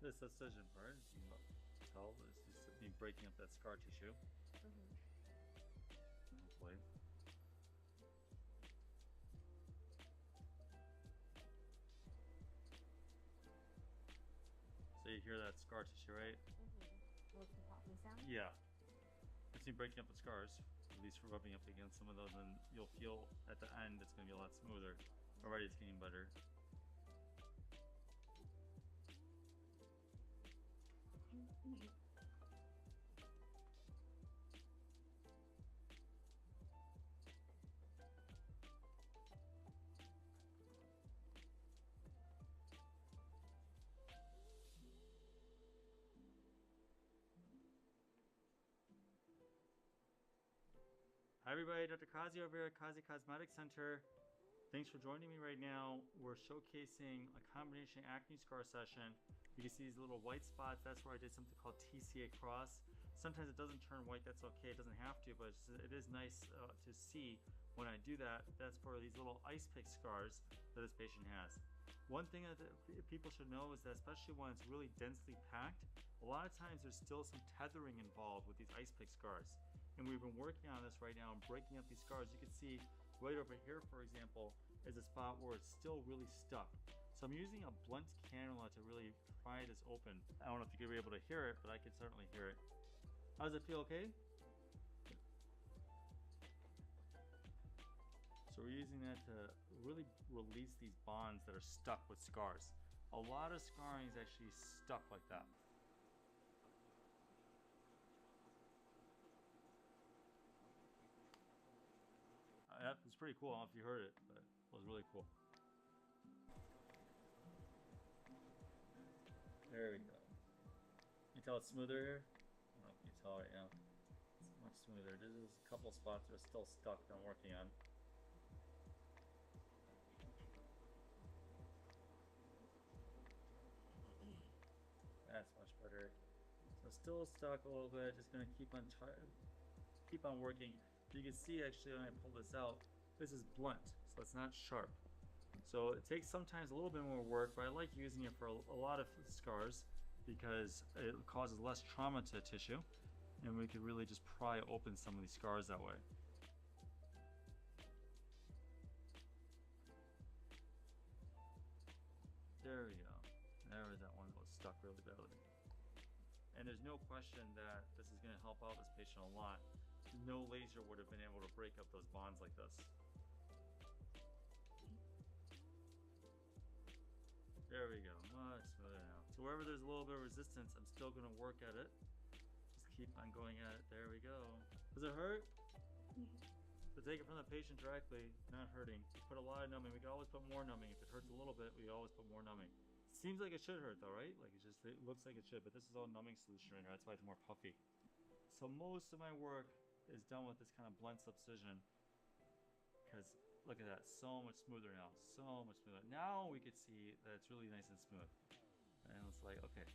This incision part, as you can tell, is just me breaking up that scar tissue. Hopefully. So you hear that scar tissue, right? Yeah. It's me breaking up the scars, at least for rubbing up against some of those, and you'll feel at the end it's going to be a lot smoother. Already it's getting better. Hi everybody, Dr. Kazi over here at Kazi Cosmetic Center. Thanks for joining me right now. We're showcasing a combination acne scar session. You can see these little white spots. That's where I did something called TCA cross. Sometimes it doesn't turn white, that's okay. It doesn't have to, but it is nice to see when I do that. That's for these little ice pick scars that this patient has. One thing that people should know is that especially when it's really densely packed, a lot of times there's still some tethering involved with these ice pick scars. And we've been working on this right now and breaking up these scars. You can see right over here, for example, is a spot where it's still really stuck. So I'm using a blunt cannula to really pry this open. I don't know if you could be able to hear it, but I could certainly hear it. How does it feel, okay? So we're using that to really release these bonds that are stuck with scars. A lot of scarring is actually stuck like that. That was pretty cool. I don't know if you heard it, but it was really cool. There we go. You can tell it's smoother here? I don't know if you can tell right now. It's much smoother. There's a couple spots that are still stuck that I'm working on. That's much better. So still stuck a little bit. Just gonna keep on working. You can see actually when I pull this out, this is blunt, so it's not sharp. So it takes sometimes a little bit more work, but I like using it for a lot of scars because it causes less trauma to tissue, and we could really just pry open some of these scars that way. There we go. There was that one that was stuck really badly. And there's no question that this is going to help out this patient a lot. No laser would have been able to break up those bonds like this. There we go, much smoother now. So wherever there's a little bit of resistance, I'm still going to work at it. Just keep on going at it. There we go. Does it hurt? So take it from the patient directly, not hurting. We put a lot of numbing. We can always put more numbing. If it hurts a little bit, we always put more numbing. Seems like it should hurt though, right? Like it looks like it should, but this is all numbing solution right now. That's why it's more puffy. So most of my work is done with this kind of blunt subcision. because look at that, so much smoother now, so much smoother. Now we could see that it's really nice and smooth. And it's like, okay,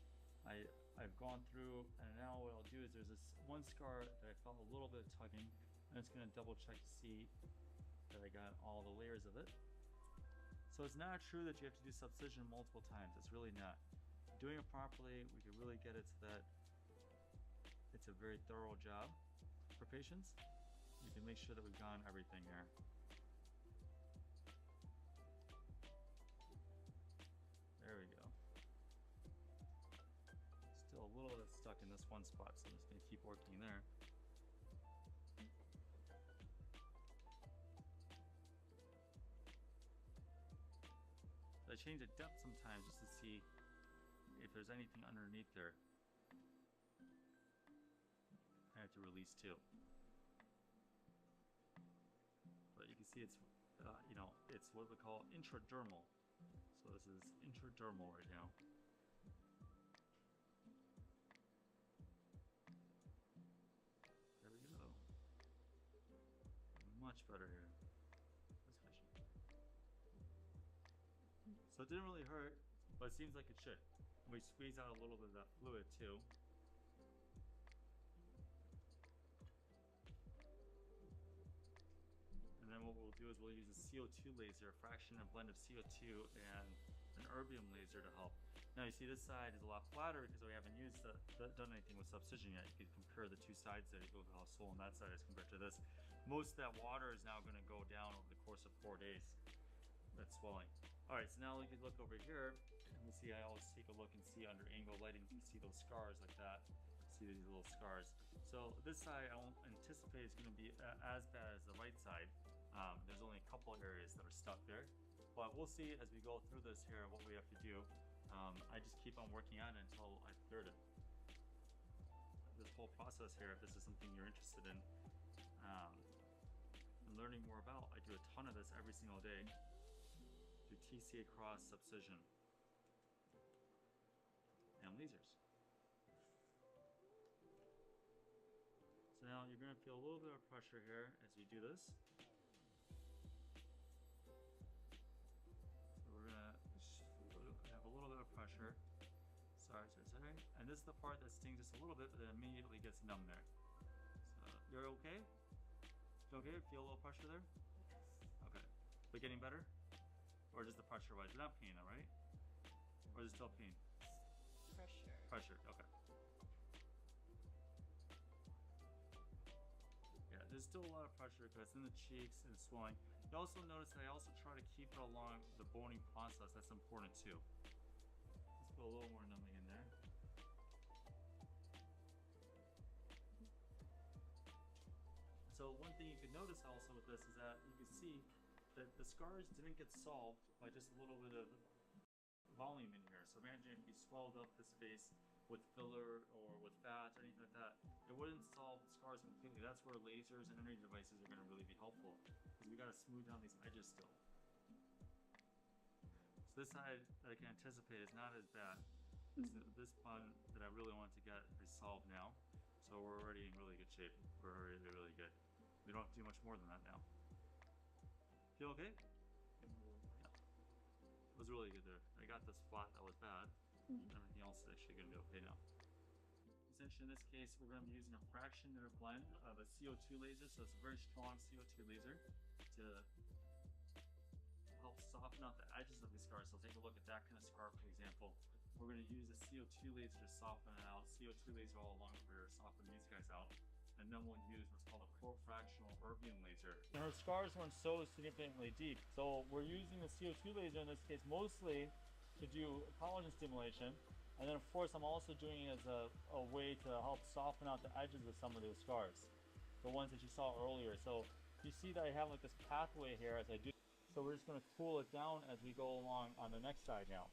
I've gone through, and now what I'll do is there's this one scar that I felt a little bit of tugging. I'm just gonna double check to see that I got all the layers of it. So it's not true that you have to do subcision multiple times. It's really not. Doing it properly, we can really get it so that it's a very thorough job for patients. We can make sure that we've gone everything here. There we go. Still a little bit stuck in this one spot, so I'm just gonna keep working there. I change the depth sometimes just to see if there's anything underneath there I have to release too. But you can see it's, you know, it's what we call intradermal. So this is intradermal right now. There we go. Much better here. So it didn't really hurt, but it seems like it should. We squeeze out a little bit of that fluid too. And then what we'll do is we'll use a CO2 laser, a fraction and blend of CO2 and an erbium laser to help. Now you see this side is a lot flatter because we haven't used done anything with subcision yet. You can compare the two sides there. You go to how swollen that side is compared to this. Most of that water is now going to go down over the course of 4 days. That's swelling. All right, so now we can look over here, and we see I always take a look and see under angle lighting, you see those scars like that. See these little scars. So this side I don't anticipate is going to be as bad as the right side. There's only a couple areas that are stuck there, but we'll see as we go through this here what we have to do. I just keep on working on it until I've cleared it. This whole process here, if this is something you're interested in and learning more about, I do a ton of this every single day. Do TCA cross, subcision, and lasers. So now you're going to feel a little bit of pressure here as you do this. So we're going to have a little bit of pressure. Sorry. And this is the part that stings just a little bit, but then immediately gets numb there. So you're okay? You okay? Feel a little pressure there? Okay. But getting better? Or just the pressure wise? You're not pain, all right? Or is it still pain? Pressure, okay. Yeah, there's still a lot of pressure because it's in the cheeks and swelling. You also notice that I also try to keep it along the boning process. That's important too. Let's put a little more numbing in there. So one thing you can notice also with this is that you can see that the scars didn't get solved by just a little bit of volume in here. So imagine if you swelled up this space with filler or with fat or anything like that, it wouldn't solve the scars completely. That's where lasers and energy devices are going to really be helpful, because we got to smooth down these edges still. So this side that I can anticipate is not as bad. This one that I really want to get resolved now. So we're already in really good shape. We're already really good. We don't have to do much more than that now. Feel okay? Yeah. It was really good there. I got the spot that was bad. Everything else is actually going to be okay now. Essentially, in this case, we're going to be using a fraction or a blend of a CO2 laser. So it's a very strong CO2 laser to help soften out the edges of these scars. So take a look at that kind of scar, for example. We're going to use a CO2 laser to soften it out. CO2 laser all along over here to soften these guys out. And then we'll use what's called a core-fractional erbium laser. And her scars weren't so significantly deep, so we're using the CO2 laser in this case mostly to do collagen stimulation, and then of course I'm also doing it as a way to help soften out the edges of some of those scars, the ones that you saw earlier. So you see that I have like this pathway here as I do, so we're just going to cool it down as we go along on the next side now.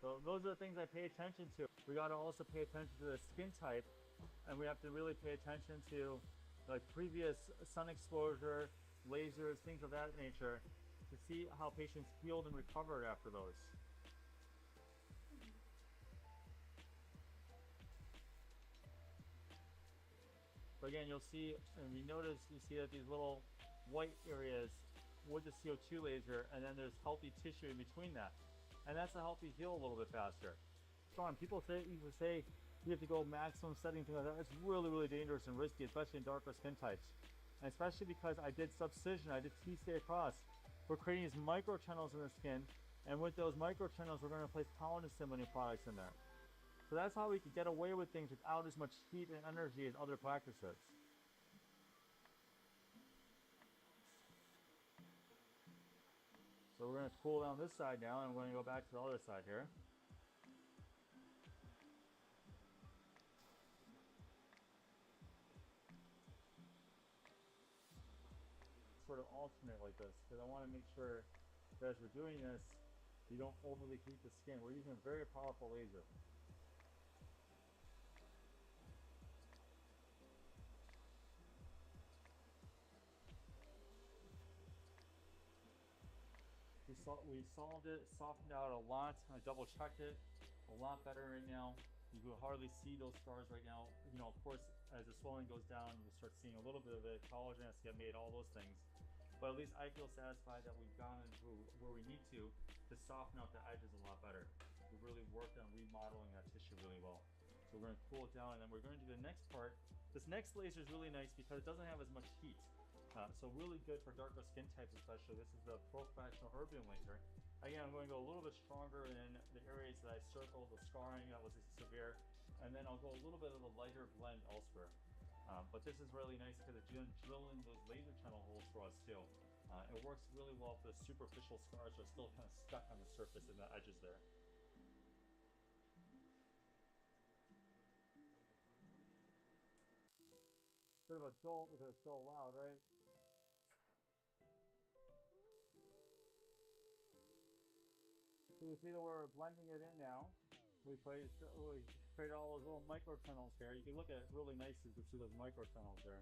So those are the things I pay attention to. We got to also pay attention to the skin type, and we have to really pay attention to like previous sun exposure, lasers, things of that nature, to see how patients healed and recovered after those. But again, you'll see, and you notice, you see that these little white areas with the CO2 laser, and then there's healthy tissue in between that. And that's to help you heal a little bit faster. Sean, people say you have to go maximum setting, things like that. It's really, really dangerous and risky, especially in darker skin types. And especially because I did subcision, I did TCA across. We're creating these micro channels in the skin, and with those micro channels, we're going to place collagen stimulating products in there. So that's how we can get away with things without as much heat and energy as other practices. So we're going to cool down this side now, and we're going to go back to the other side here. Sort of alternate like this, because I want to make sure that as we're doing this, you don't overly heat the skin. We're using a very powerful laser. We solved it, softened out a lot. I double checked it, a lot better right now. You can hardly see those scars right now. You know, of course, as the swelling goes down, we'll start seeing a little bit of it. Collagen has to get made, all those things. But at least I feel satisfied that we've gone into where we need to soften out the edges a lot better. We've really worked on remodeling that tissue really well. So we're going to cool it down, and then we're going to do the next part. This next laser is really nice because it doesn't have as much heat. So really good for darker skin types especially. This is the professional erbium laser. Again, I'm going to go a little bit stronger in the areas that I circled, the scarring that was severe, and then I'll go a little bit of a lighter blend elsewhere. But this is really nice because it's drilling those laser channel holes for us too. It works really well for the superficial scars that are still kind of stuck on the surface and the edges there. Bit of a jolt because it's so loud, right? So you see that we're blending it in now. We created all those little micro tunnels here. You can look at it really nicely to see those micro tunnels there.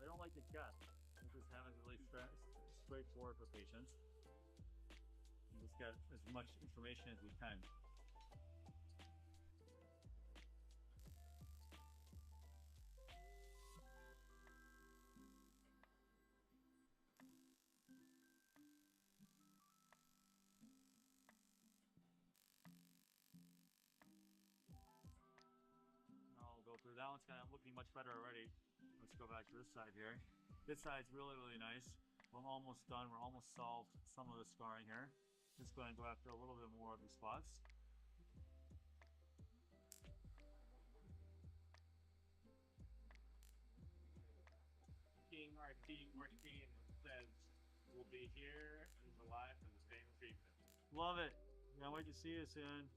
I don't like to guess. I just have it really straightforward for patients. And just get as much information as we can. Now we'll go through that one's kind of looking much better already. Let's go back to this side here. This side's really, really nice. We're almost done. We're almost solved some of the scarring here. Just going to go after a little bit more of these spots. Our team working says we'll be here in July for the same treatment. Love it. Can't wait to see you soon.